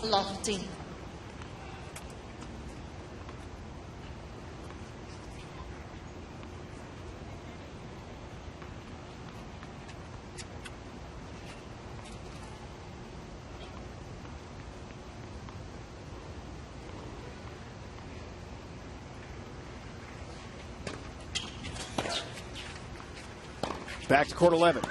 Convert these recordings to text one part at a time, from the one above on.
Lofty. Back to court 11.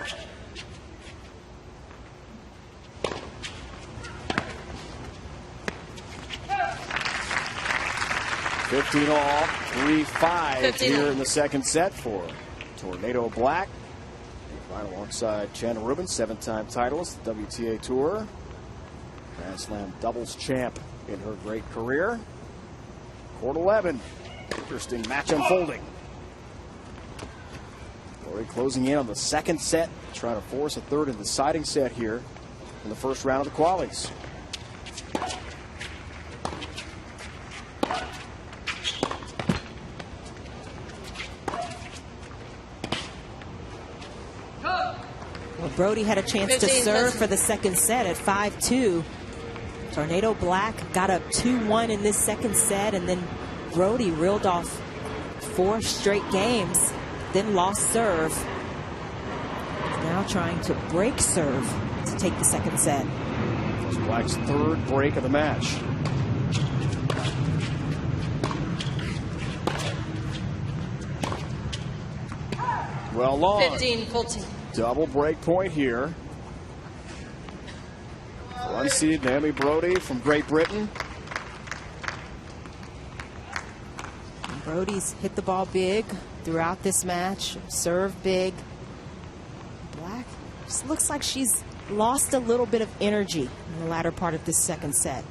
$15 all, 3-5 here in the second set for Tornado Black. Right alongside Chana Rubin, 7-time titleist, WTA Tour, Grand Slam doubles champ in her great career. Court 11, interesting match unfolding. Broady closing in on the second set, trying to force a third and deciding set here in the first round of the qualies. Well, Broady had a chance to serve for the second set at 5-2. Tornado Black got up 2-1 in this second set, and then Broady reeled off 4 straight games, then lost serve. Now trying to break serve to take the second set. It's Black's third break of the match. Well long. 15-14. Double break point here. One seed Naomi Broady from Great Britain. Brody's hit the ball big throughout this match, serve big. Black just looks like she's lost a little bit of energy in the latter part of this second set.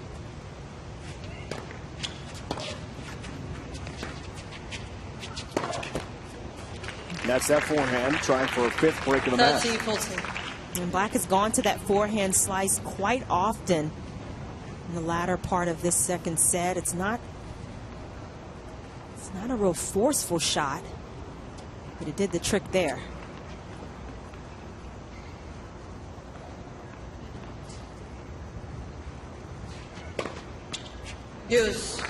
That's that forehand, trying for a 5th break of the match. 13-14. And Black has gone to that forehand slice quite often in the latter part of this second set. It's not a real forceful shot, but it did the trick there. Use.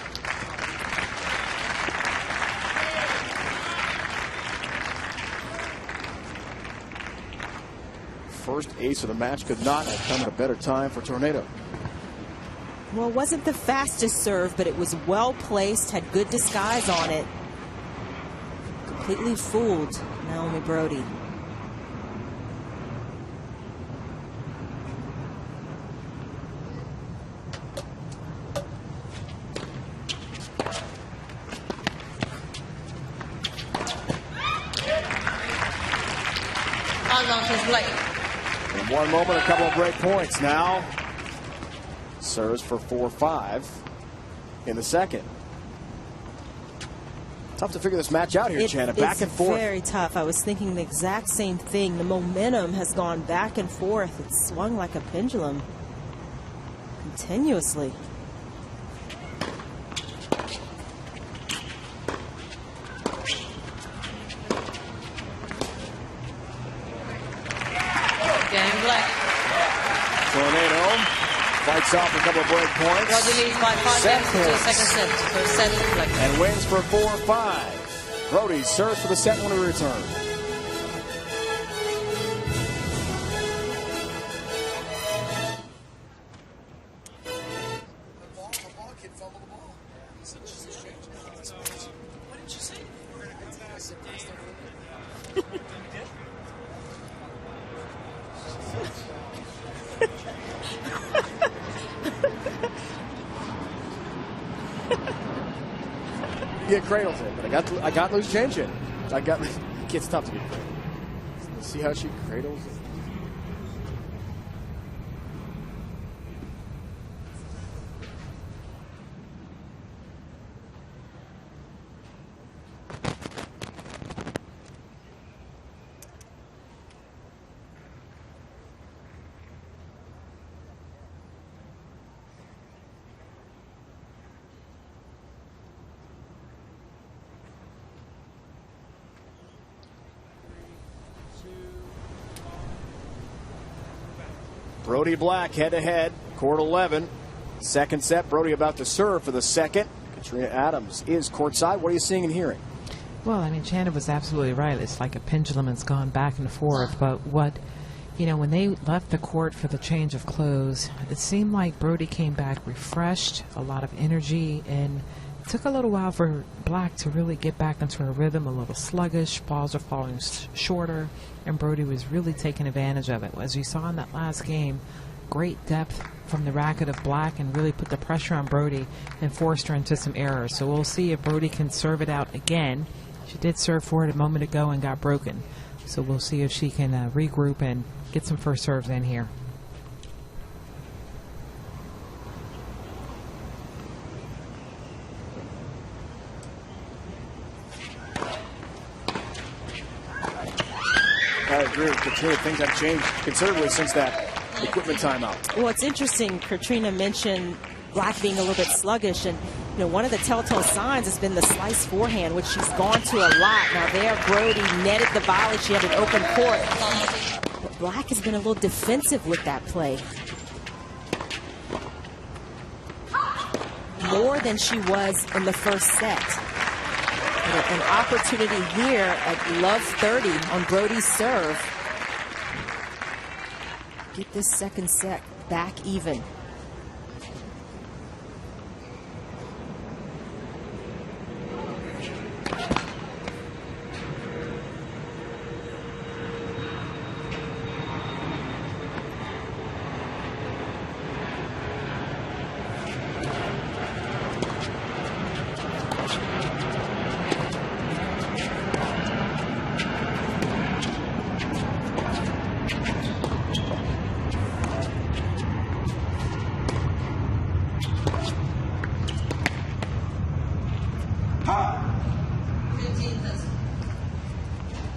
First ace of the match could not have come at a better time for Tornado. Well, it wasn't the fastest serve, but it was well placed, had good disguise on it. Completely fooled Naomi Broady. In one moment, a couple of break points. Now, serves for 4-5 in the second. Tough to figure this match out here, Chana. Back and forth. It's very tough. I was thinking the exact same thing. The momentum has gone back and forth. It's swung like a pendulum continuously. Tornado fights off a couple of break points. Broady leads by 5 games to the second set for set Black. And wins for 4-5. Broady serves for the set when we return. Get cradles in, but I got loose change in. It gets tough to get cradled. See how she cradles it? Broady Black head-to-head, court 11. Second set, Broady about to serve for the second. Katrina Adams is courtside. What are you seeing and hearing? Well, I mean, Shannon was absolutely right. It's like a pendulum has gone back and forth. But what, you know, when they left the court for the change of clothes, it seemed like Broady came back refreshed, a lot of energy, and it took a little while for Black to really get back into her rhythm, a little sluggish. Balls are falling shorter, and Broady was really taking advantage of it. As you saw in that last game, great depth from the racket of Black and really put the pressure on Broady and forced her into some errors. So we'll see if Broady can serve it out again. She did serve for it a moment ago and got broken. So we'll see if she can regroup and get some first serves in here. I agree with Katrina. Things have changed considerably since that equipment timeout. Well, it's interesting. Katrina mentioned Black being a little bit sluggish, and you know, one of the telltale signs has been the slice forehand, which she's gone to a lot. Now there, Broady netted the volley. She had an open court. But Black has been a little defensive with that play. More than she was in the first set. An opportunity here at love 30 on Broady's serve. Get this second set back even.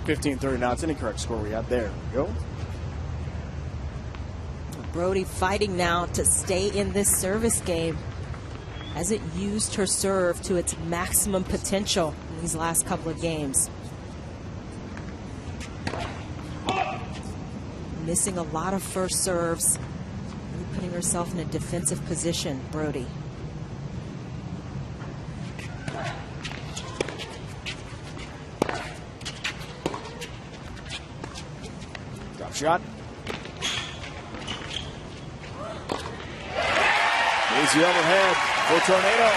$15-30 now. It's an incorrect score we have. There we go. Broady fighting now to stay in this service game. Hasn't used her serve to its maximum potential in these last couple of games. Missing a lot of first serves. Really putting herself in a defensive position, Broady. Shot. Easy overhead for Tornado.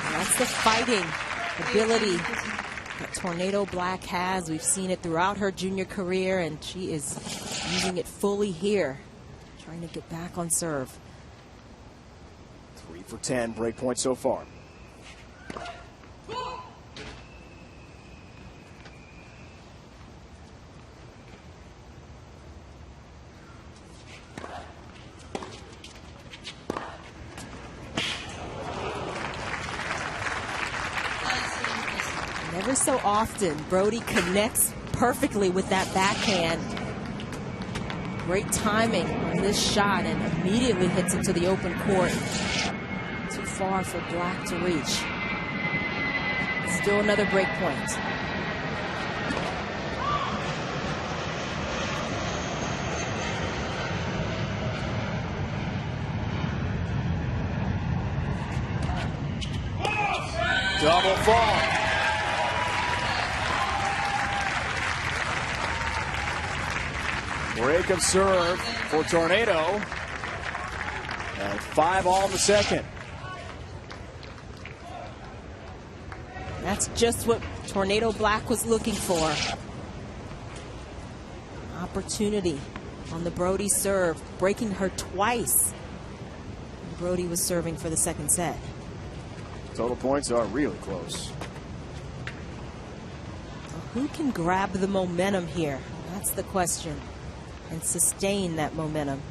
And that's the fighting ability that Tornado Black has. We've seen it throughout her junior career, and she is using it fully here, trying to get back on serve. 3 for 10, break point so far. Every so often, Broady connects perfectly with that backhand. Great timing on this shot and immediately hits into the open court. Too far for Black to reach. Still another break point. Double fall. Break of serve for Tornado. And 5-all in the second. That's just what Tornado Black was looking for. Opportunity on the Broady serve, breaking her twice. Broady was serving for the second set. Total points are really close. Who can grab the momentum here? That's the question. And sustain that momentum.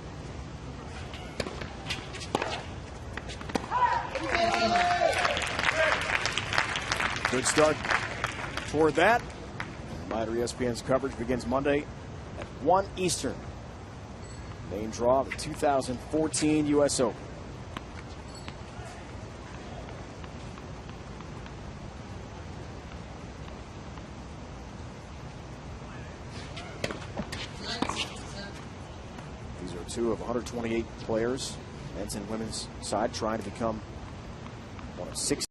Good start toward that. Reminder, ESPN's coverage begins Monday at 1 Eastern. Main draw of the 2014 USO. These are two of 128 players, men's and women's side, trying to become one of 6